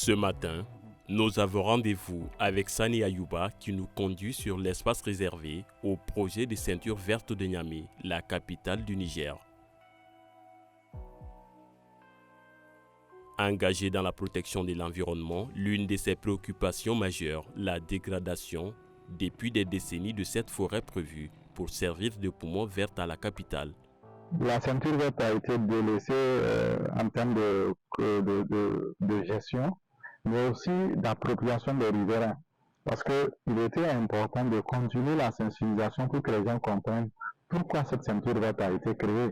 Ce matin, nous avons rendez-vous avec Sani Ayuba qui nous conduit sur l'espace réservé au projet de ceinture verte de Niamey, la capitale du Niger. Engagé dans la protection de l'environnement, l'une de ses préoccupations majeures, la dégradation depuis des décennies de cette forêt prévue pour servir de poumon vert à la capitale. La ceinture verte a été délaissée en termes de gestion, mais aussi d'appropriation des riverains. Parce qu'il était important de continuer la sensibilisation pour que les gens comprennent pourquoi cette ceinture verte a été créée.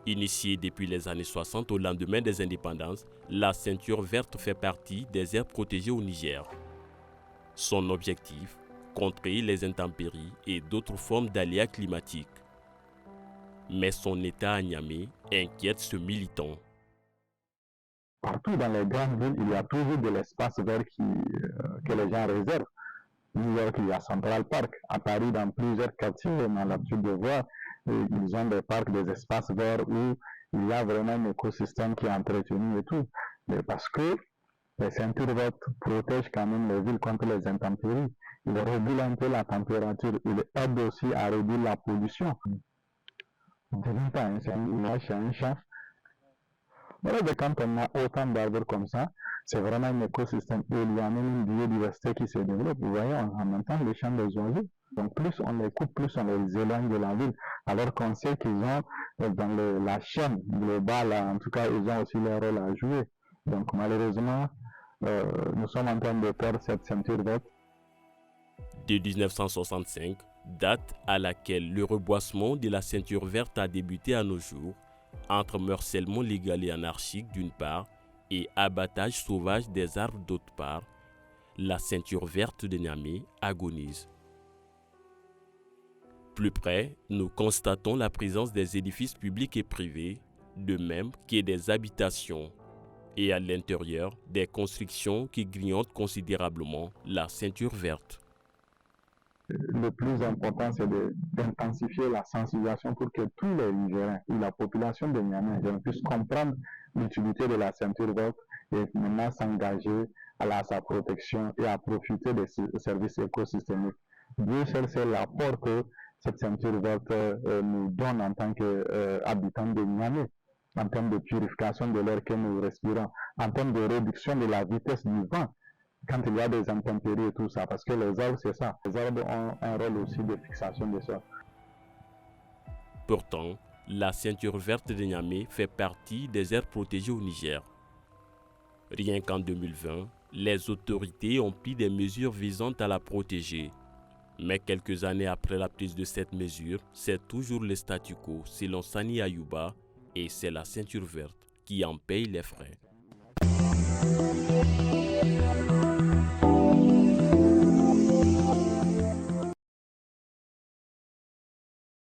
Initiée depuis les années 60 au lendemain des indépendances, la ceinture verte fait partie des aires protégées au Niger. Son objectif, contrer les intempéries et d'autres formes d'aléas climatiques. Mais son état à Niamey inquiète ce militant. Partout dans les grandes villes, il y a toujours de l'espace vert que les gens réservent. New York, il y a Central Park. À Paris, dans plusieurs quartiers, on a l'habitude de voir, ils ont des parcs, des espaces verts où il y a vraiment un écosystème qui est entretenu et tout. Mais parce que les ceintures vertes protègent quand même les villes contre les intempéries. Ils régulent un peu la température. Ils aident aussi à réduire la pollution. On ne devient pas un champ. Voilà, quand on a autant d'arbres comme ça, c'est vraiment un écosystème. Et il y a même une biodiversité qui se développe. Vous voyez, en même temps, les champs des oiseaux. Donc, plus on les coupe, plus on les éloigne de la ville. Alors qu'on sait qu'ils ont, dans la chaîne globale, en tout cas, ils ont aussi leur rôle à jouer. Donc, malheureusement, nous sommes en train de perdre cette ceinture verte. De 1965, date à laquelle le reboisement de la ceinture verte a débuté à nos jours, entre morcellement légal et anarchique d'une part et abattage sauvage des arbres d'autre part, la ceinture verte de Niamey agonise. Plus près, nous constatons la présence des édifices publics et privés, de même que des habitations, et à l'intérieur, des constructions qui grignotent considérablement la ceinture verte. Le plus important, c'est d'intensifier la sensibilisation pour que tous les riverains ou la population de Niamey puissent comprendre l'utilité de la ceinture verte et maintenant s'engager à sa protection et à profiter des services écosystémiques. Dieu seul sait l'apport que cette ceinture verte nous donne en tant qu'habitants de Niamey, en termes de purification de l'air que nous respirons, en termes de réduction de la vitesse du vent. Quand il y a des intempéries et tout ça, parce que les arbres, c'est ça. Les arbres ont un rôle aussi de fixation des sols. Pourtant, la ceinture verte de Niamey fait partie des aires protégées au Niger. Rien qu'en 2020, les autorités ont pris des mesures visant à la protéger. Mais quelques années après la prise de cette mesure, c'est toujours le statu quo selon Sani Ayuba et c'est la ceinture verte qui en paye les frais.